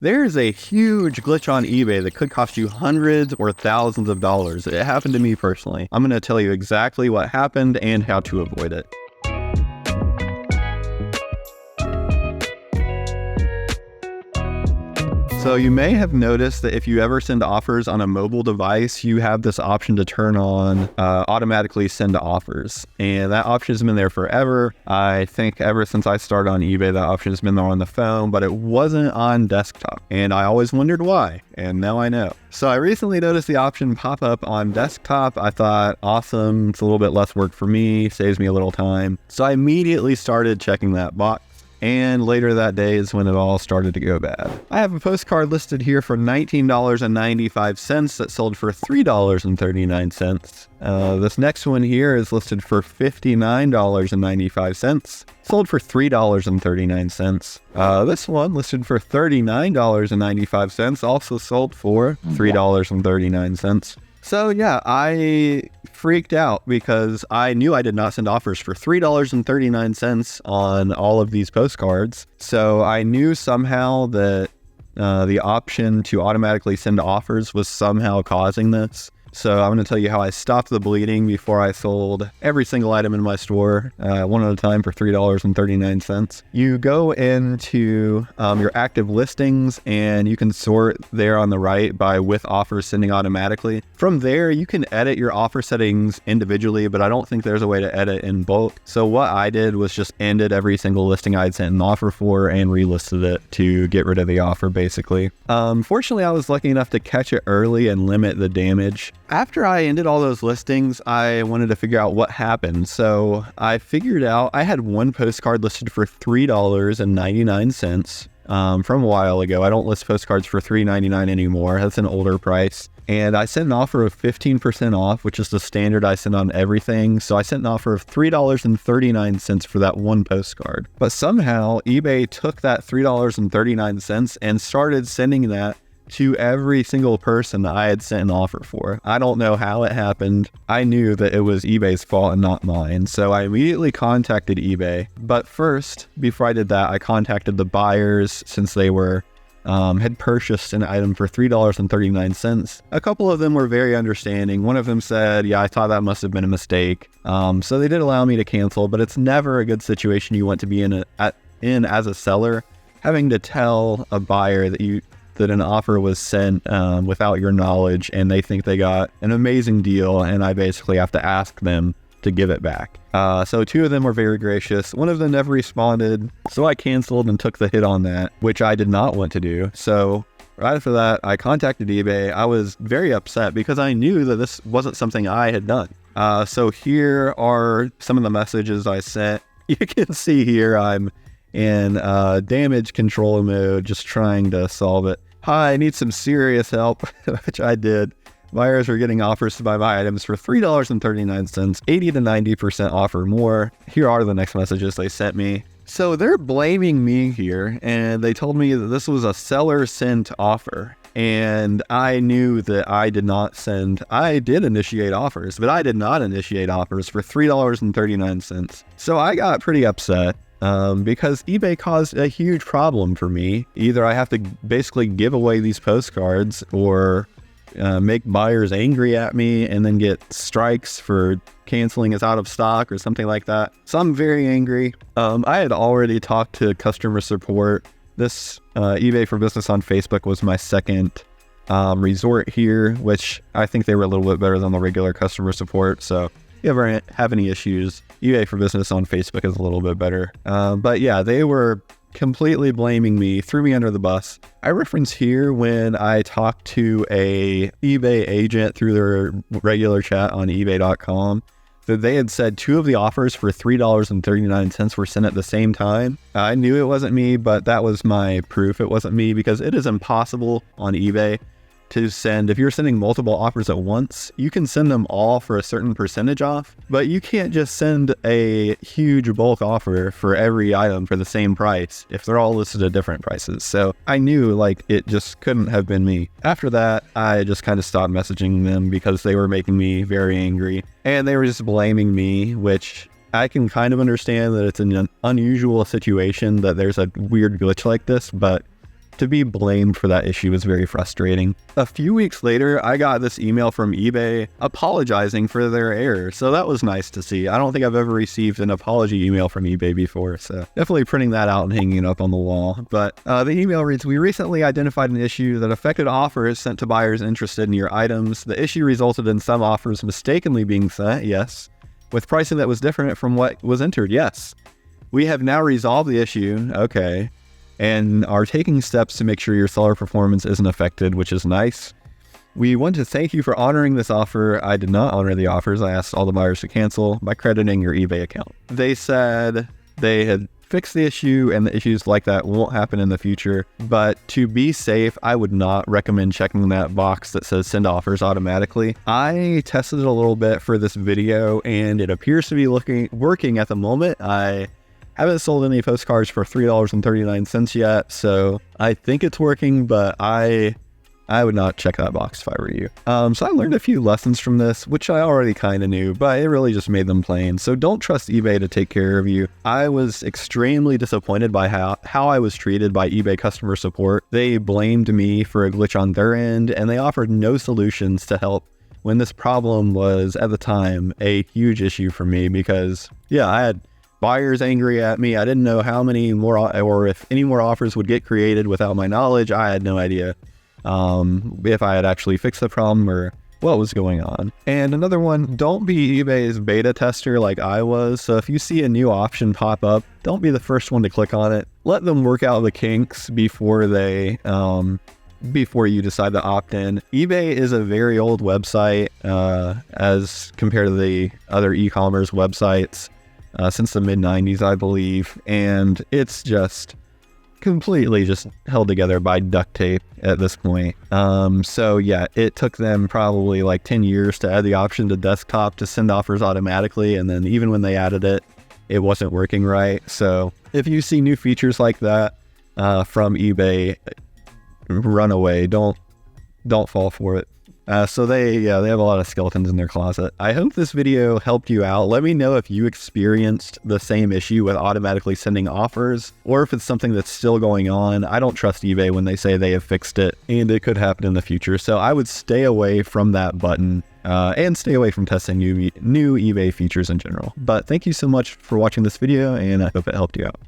There's a huge glitch on eBay that could cost you hundreds or thousands of dollars. It happened to me personally. I'm going to tell you exactly what happened and how to avoid it. So you may have noticed that if you ever send offers on a mobile device, you have this option to turn on automatically send offers. And that option has been there forever. I think ever since I started on eBay, that option has been there on the phone, but it wasn't on desktop. And I always wondered why. And now I know. So I recently noticed the option pop up on desktop. I thought, awesome, it's a little bit less work for me, saves me a little time. So I immediately started checking that box. And later that day is when it all started to go bad. I have a postcard listed here for $19.95 that sold for $3.39. This next one here is listed for $59.95, sold for $3.39. This one listed for $39.95, also sold for $3.39. So yeah, I freaked out because I knew I did not send offers for $3.39 on all of these postcards. So I knew somehow that the option to automatically send offers was somehow causing this. So I'm going to tell you how I stopped the bleeding before I sold every single item in my store, one at a time for $3.39. You go into your active listings and you can sort there on the right by with offers sending automatically. From there, you can edit your offer settings individually, but I don't think there's a way to edit in bulk. So what I did was just ended every single listing I'd sent an offer for and relisted it to get rid of the offer, basically. Fortunately, I was lucky enough to catch it early and limit the damage. After I ended all those listings, I wanted to figure out what happened. So I figured out I had one postcard listed for $3.99 from a while ago. I don't list postcards for $3.99 anymore. That's an older price. And I sent an offer of 15% off, which is the standard I send on everything. So I sent an offer of $3.39 for that one postcard. But somehow eBay took that $3.39 and started sending that to every single person I had sent an offer for. I don't know how it happened. I knew that it was eBay's fault and not mine. So I immediately contacted eBay. But first, before I did that, I contacted the buyers since they were had purchased an item for $3.39. A couple of them were very understanding. One of them said, yeah, I thought that must have been a mistake. So they did allow me to cancel, but it's never a good situation you want to be in as a seller, having to tell a buyer that an offer was sent without your knowledge and they think they got an amazing deal and I basically have to ask them to give it back. So two of them were very gracious. One of them never responded, so I canceled and took the hit on that, which I did not want to do. So right after that, I contacted eBay. I was very upset because I knew that this wasn't something I had done. So here are some of the messages I sent. You can see here I'm in damage control mode, just trying to solve it. Hi, I need some serious help, which I did. Buyers are getting offers to buy my items for $3.39, 80 to 90% off or more. Here are the next messages they sent me. So they're blaming me here, and they told me that this was a seller sent offer. And I knew that I did initiate offers, but I did not initiate offers for $3.39. So I got pretty upset. Because eBay caused a huge problem for me. Either I have to basically give away these postcards or make buyers angry at me and then get strikes for canceling as out of stock or something like that. So I'm very angry. I had already talked to customer support. This eBay for Business on Facebook was my second resort here, which I think they were a little bit better than the regular customer support. So if you ever have any issues, eBay for Business on Facebook is a little bit better. But yeah, they were completely blaming me, threw me under the bus. I reference here when I talked to a eBay agent through their regular chat on ebay.com that they had said two of the offers for $3.39 were sent at the same time. I knew it wasn't me, but that was my proof it wasn't me because it is impossible on eBay to send. If you're sending multiple offers at once, you can send them all for a certain percentage off, but you can't just send a huge bulk offer for every item for the same price if they're all listed at different prices. So I knew it just couldn't have been me. After that, I just kind of stopped messaging them because they were making me very angry and they were just blaming me, which I can kind of understand that it's an unusual situation that there's a weird glitch like this, but to be blamed for that issue was very frustrating. A few weeks later, I got this email from eBay apologizing for their error. So that was nice to see. I don't think I've ever received an apology email from eBay before. So definitely printing that out and hanging it up on the wall. But the email reads, "We recently identified an issue that affected offers sent to buyers interested in your items. The issue resulted in some offers mistakenly being sent, yes, with pricing that was different from what was entered, yes. We have now resolved the issue, okay, and are taking steps to make sure your seller performance isn't affected, which is nice. We want to thank you for honoring this offer. I did not honor the offers. I asked all the buyers to cancel by crediting your eBay account." They said they had fixed the issue and the issues like that won't happen in the future, but to be safe, I would not recommend checking that box that says send offers automatically. I tested it a little bit for this video and it appears to be working at the moment. I haven't sold any postcards for $3.39 yet, so I think it's working, but I would not check that box if I were you. So I learned a few lessons from this, which I already kind of knew, but it really just made them plain. So don't trust eBay to take care of you. I was extremely disappointed by how I was treated by eBay customer support. They blamed me for a glitch on their end, and they offered no solutions to help when this problem was, at the time, a huge issue for me because, yeah, I had buyers angry at me. I didn't know how many more, or if any more offers would get created without my knowledge. I had no idea if I had actually fixed the problem or what was going on. And another one, don't be eBay's beta tester like I was. So if you see a new option pop up, don't be the first one to click on it. Let them work out the kinks before you decide to opt in. eBay is a very old website as compared to the other e-commerce websites since the mid-90s, I believe. And it's just completely just held together by duct tape at this point. So yeah, it took them probably like 10 years to add the option to desktop to send offers automatically. And then even when they added it, it wasn't working right. So if you see new features like that from eBay, run away. Don't fall for it. So they have a lot of skeletons in their closet. I hope this video helped you out. Let me know if you experienced the same issue with automatically sending offers, or if it's something that's still going on. I don't trust eBay when they say they have fixed it, and it could happen in the future. So I would stay away from that button and stay away from testing new eBay features in general. But thank you so much for watching this video, and I hope it helped you out.